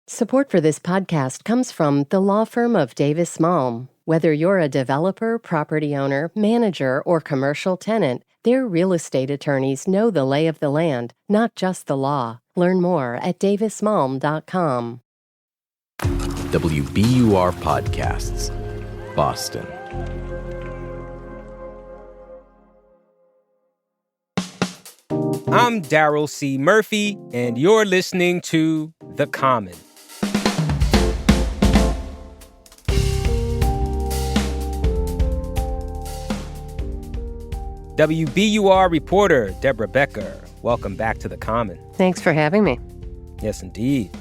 Support for this podcast comes from the law firm of Davis Malm. Whether you're a developer, property owner, manager, or commercial tenant, their real estate attorneys know the lay of the land, not just the law. Learn more at davismalm.com. WBUR Podcasts, Boston. I'm Daryl C. Murphy, and you're listening to The Common. WBUR reporter Deborah Becker, welcome back to The Common. Thanks for having me. Yes, indeed.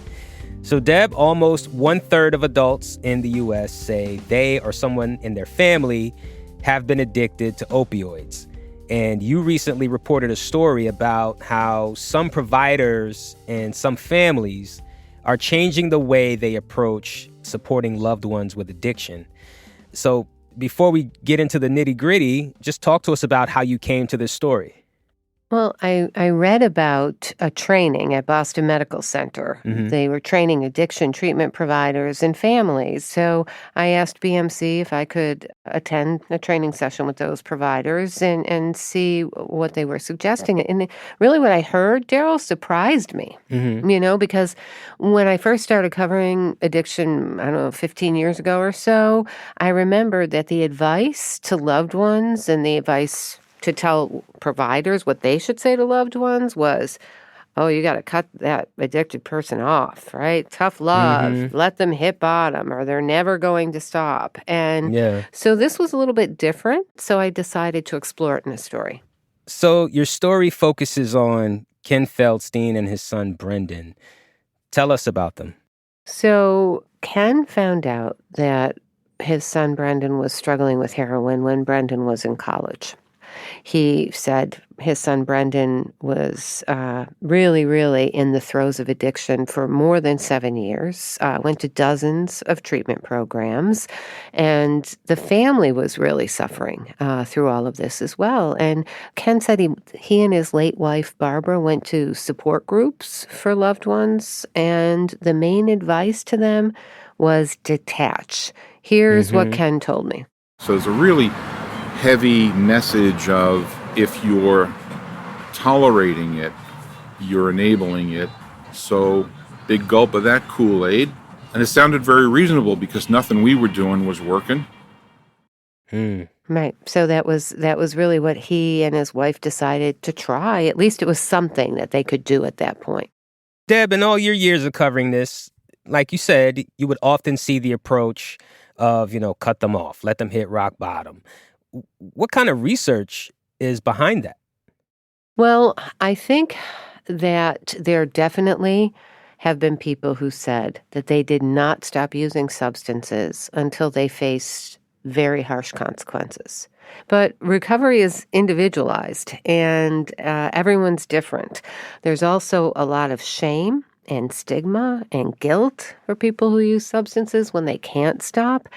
So, Deb, almost 1/3 of adults in the U.S. say they or someone in their family have been addicted to opioids. And you recently reported a story about how some providers and some families are changing the way they approach supporting loved ones with addiction. So, before we get into the nitty-gritty, just talk to us about how you came to this story. Well, I read about a training at Boston Medical Center. Mm-hmm. They were training addiction treatment providers and families. So I asked BMC if I could attend a training session with those providers and see what they were suggesting. And really what I heard, Daryl, surprised me, because when I first started covering addiction, 15 years ago or so, I remembered that the advice to loved ones and the advice to tell providers what they should say to loved ones was, oh, you got to cut that addicted person off, right? Tough love, let them hit bottom or they're never going to stop. And so this was a little bit different, so I decided to explore it in a story. So your story focuses on Ken Feldstein and his son, Brendan. Tell us about them. So Ken found out that his son, Brendan, was struggling with heroin when Brendan was in college. He said his son Brendan was really, really in the throes of addiction for more than 7 years, went to dozens of treatment programs, and the family was really suffering through all of this as well. And Ken said he and his late wife, Barbara, went to support groups for loved ones, and the main advice to them was detach. Here's what Ken told me. So it's a really heavy message of if you're tolerating it, you're enabling it. So big gulp of that Kool-Aid. And it sounded very reasonable because nothing we were doing was working. Right. So that was really what he and his wife decided to try. At least it was something that they could do at that point. Deb, in all your years of covering this, like you said, you would often see the approach of, cut them off, let them hit rock bottom. What kind of research is behind that? Well, I think that there definitely have been people who said that they did not stop using substances until they faced very harsh consequences. But recovery is individualized, and everyone's different. There's also a lot of shame and stigma and guilt for people who use substances when they can't stop.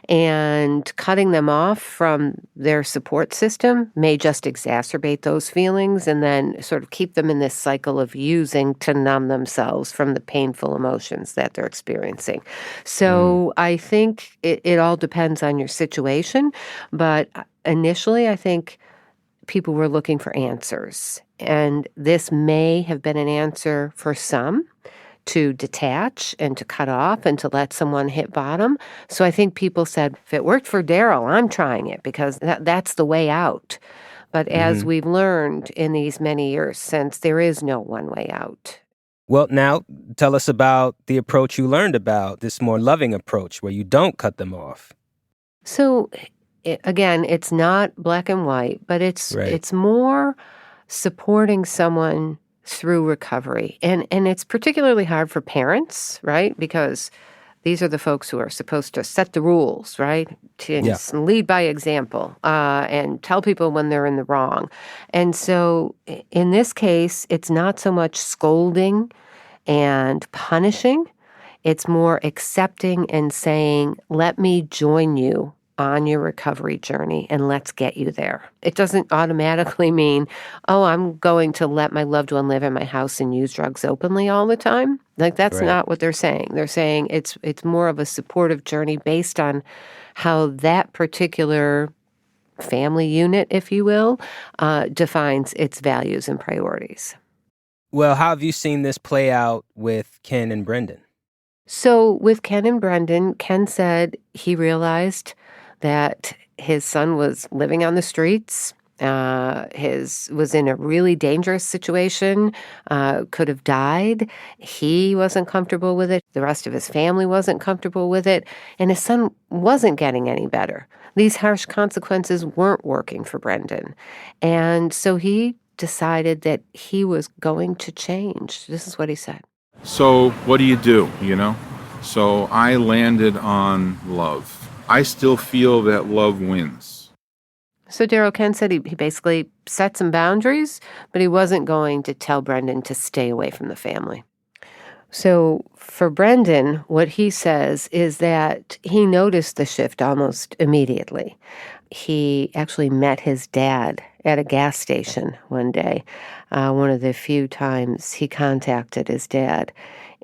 And cutting them off from their support system may just exacerbate those feelings and then sort of keep them in this cycle of using to numb themselves from the painful emotions that they're experiencing. So I think it all depends on your situation. But initially, I think people were looking for answers. And this may have been an answer for some to detach and to cut off and to let someone hit bottom. So I think people said, if it worked for Daryl, I'm trying it because that's the way out. But as we've learned in these many years since, there is no one way out. Well, now tell us about the approach you learned about, this more loving approach where you don't cut them off. So again, it's not black and white, but it's more supporting someone through recovery. And it's particularly hard for parents, right? Because these are the folks who are supposed to set the rules, right? To lead by example and tell people when they're in the wrong. And so in this case, it's not so much scolding and punishing. It's more accepting and saying, let me join you on your recovery journey and let's get you there. It doesn't automatically mean, oh, I'm going to let my loved one live in my house and use drugs openly all the time. Like, that's not what they're saying. They're saying it's more of a supportive journey based on how that particular family unit, if you will, defines its values and priorities. Well, how have you seen this play out with Ken and Brendan? So with Ken and Brendan, Ken said he realized that his son was living on the streets, was in a really dangerous situation, could have died. He wasn't comfortable with it. The rest of his family wasn't comfortable with it. And his son wasn't getting any better. These harsh consequences weren't working for Brendan. And so he decided that he was going to change. This is what he said. So what do you do, So I landed on love. I still feel that love wins. So Daryl, Ken said he basically set some boundaries, but he wasn't going to tell Brendan to stay away from the family. So for Brendan, what he says is that he noticed the shift almost immediately. He actually met his dad at a gas station one day, one of the few times he contacted his dad.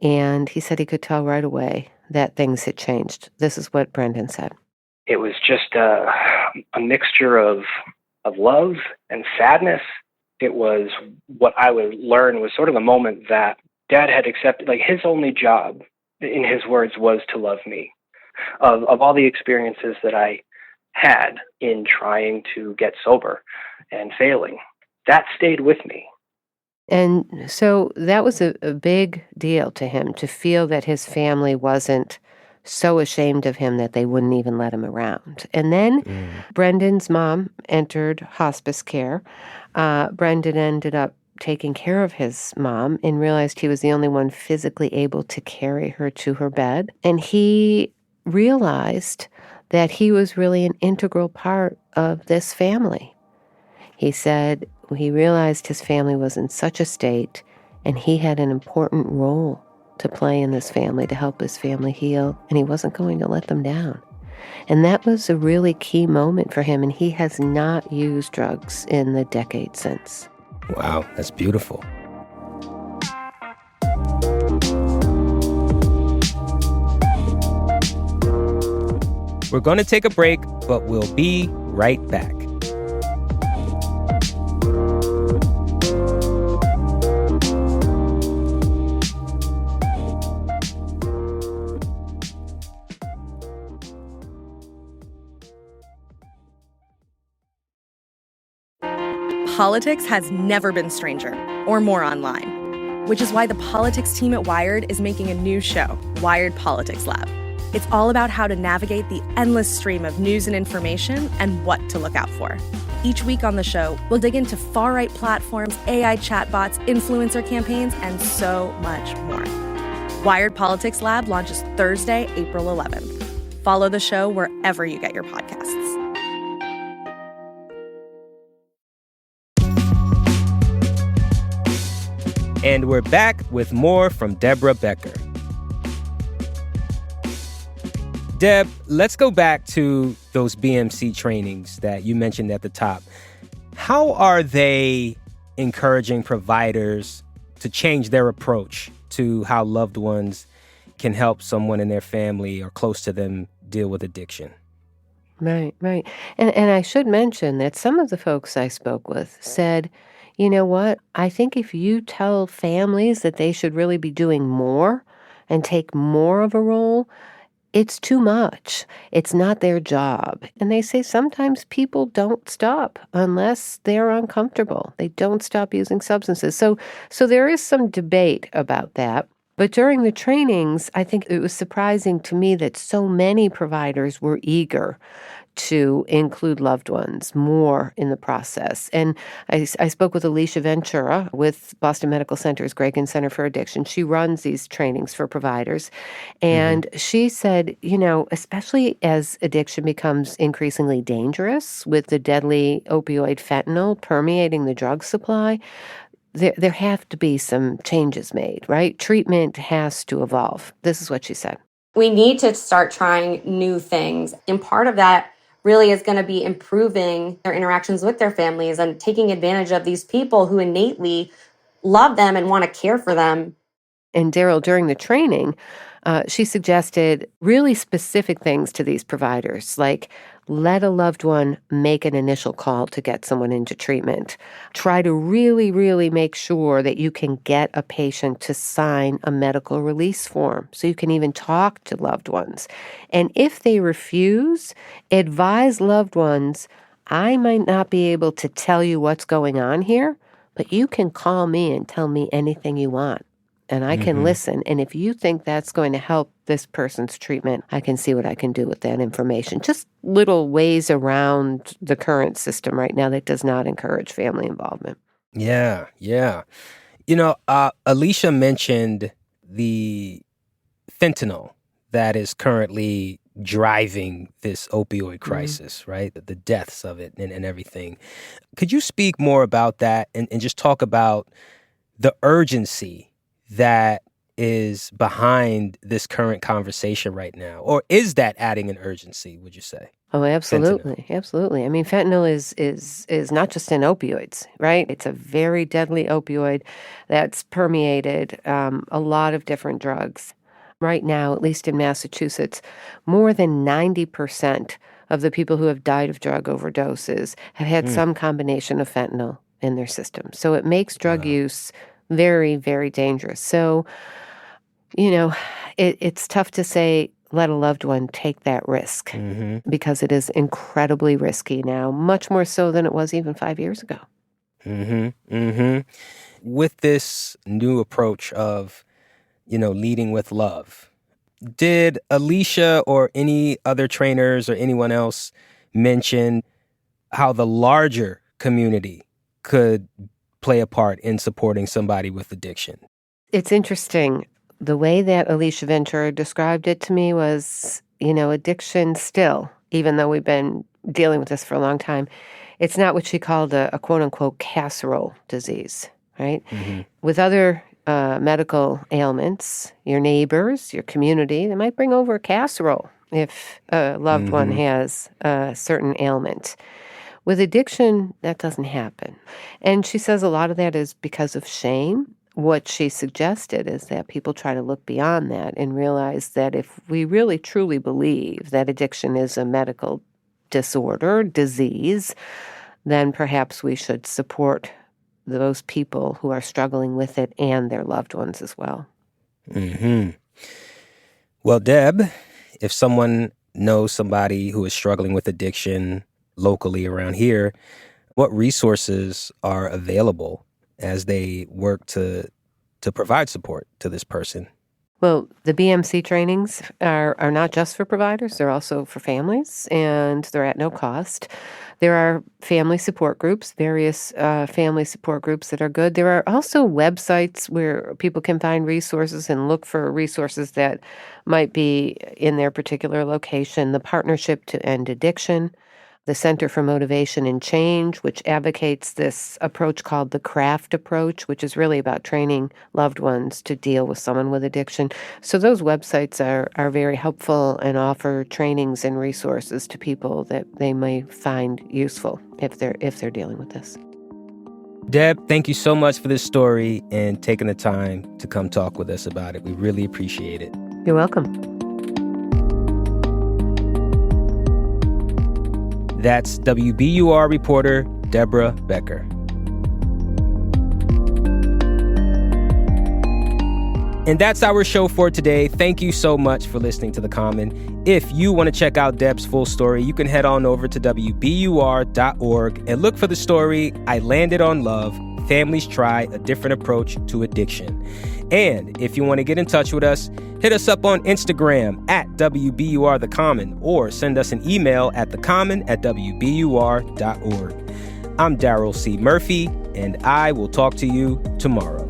And he said he could tell right away that things had changed. This is what Brendan said. It was just a mixture of love and sadness. It was what I would learn was sort of the moment that Dad had accepted, like his only job, in his words, was to love me. Of all the experiences that I had in trying to get sober and failing, that stayed with me. And so that was a big deal to him, to feel that his family wasn't so ashamed of him that they wouldn't even let him around. And then Brendan's mom entered hospice care. Brendan ended up taking care of his mom and realized he was the only one physically able to carry her to her bed. And he realized that he was really an integral part of this family. He said he realized his family was in such a state and he had an important role to play in this family to help his family heal, and he wasn't going to let them down. And that was a really key moment for him, and he has not used drugs in the decade since. Wow, that's beautiful. We're going to take a break, but we'll be right back. Politics has never been stranger or more online, which is why the politics team at Wired is making a new show, Wired Politics Lab. It's all about how to navigate the endless stream of news and information and what to look out for. Each week on the show, we'll dig into far-right platforms, AI chatbots, influencer campaigns, and so much more. Wired Politics Lab launches Thursday, April 11th. Follow the show wherever you get your podcasts. And we're back with more from Deborah Becker. Deb, let's go back to those BMC trainings that you mentioned at the top. How are they encouraging providers to change their approach to how loved ones can help someone in their family or close to them deal with addiction? Right. And I should mention that some of the folks I spoke with said, you know what? I think if you tell families that they should really be doing more and take more of a role, it's too much. It's not their job. And they say sometimes people don't stop unless they're uncomfortable. They don't stop using substances. So there is some debate about that. But during the trainings, I think it was surprising to me that so many providers were eager to include loved ones more in the process. And I spoke with Alicia Ventura with Boston Medical Center's Gragan Center for Addiction. She runs these trainings for providers. And she said, especially as addiction becomes increasingly dangerous with the deadly opioid fentanyl permeating the drug supply, there have to be some changes made, right? Treatment has to evolve. This is what she said. We need to start trying new things. And part of that really is going to be improving their interactions with their families and taking advantage of these people who innately love them and want to care for them. And Daryl, during the training, she suggested really specific things to these providers, like let a loved one make an initial call to get someone into treatment. Try to really, really make sure that you can get a patient to sign a medical release form so you can even talk to loved ones. And if they refuse, advise loved ones, I might not be able to tell you what's going on here, but you can call me and tell me anything you want. And I can listen. And if you think that's going to help this person's treatment, I can see what I can do with that information. Just little ways around the current system right now that does not encourage family involvement. Yeah. Alicia mentioned the fentanyl that is currently driving this opioid crisis, right? The deaths of it and everything. Could you speak more about that and just talk about the urgency that is behind this current conversation right now? Or is that adding an urgency, would you say? Oh, absolutely. Fentanyl. Absolutely. I mean, fentanyl is not just in opioids, right? It's a very deadly opioid that's permeated a lot of different drugs. Right now, at least in Massachusetts, more than 90% of the people who have died of drug overdoses have had some combination of fentanyl in their system. So it makes drug use very, very dangerous. So, it's tough to say, let a loved one take that risk because it is incredibly risky now, much more so than it was even 5 years ago. With this new approach of, leading with love, did Alicia or any other trainers or anyone else mention how the larger community could play a part in supporting somebody with addiction? It's interesting. The way that Alicia Ventura described it to me was, addiction still, even though we've been dealing with this for a long time, it's not what she called a quote-unquote casserole disease, right? With other medical ailments, your neighbors, your community, they might bring over a casserole if a loved one has a certain ailment. With addiction, that doesn't happen. And she says a lot of that is because of shame. What she suggested is that people try to look beyond that and realize that if we really truly believe that addiction is a medical disorder, disease, then perhaps we should support those people who are struggling with it and their loved ones as well. Well, Deb, if someone knows somebody who is struggling with addiction locally around here, what resources are available as they work to provide support to this person? Well, the BMC trainings are not just for providers, they're also for families, and they're at no cost. There are family support groups, various family support groups that are good. There are also websites where people can find resources and look for resources that might be in their particular location. The Partnership to End Addiction, the Center for Motivation and Change, which advocates this approach called the CRAFT approach, which is really about training loved ones to deal with someone with addiction. So those websites are very helpful and offer trainings and resources to people that they may find useful if they're dealing with this. Deb, thank you so much for this story and taking the time to come talk with us about it. We really appreciate it. You're welcome. That's WBUR reporter Deborah Becker. And that's our show for today. Thank you so much for listening to The Common. If you want to check out Deb's full story, you can head on over to WBUR.org and look for the story, I Landed on Love, Families Try a Different Approach to Addiction. And if you want to get in touch with us, hit us up on Instagram at WBUR The Common or send us an email at thecommon@WBUR.org. I'm Daryl C. Murphy, and I will talk to you tomorrow.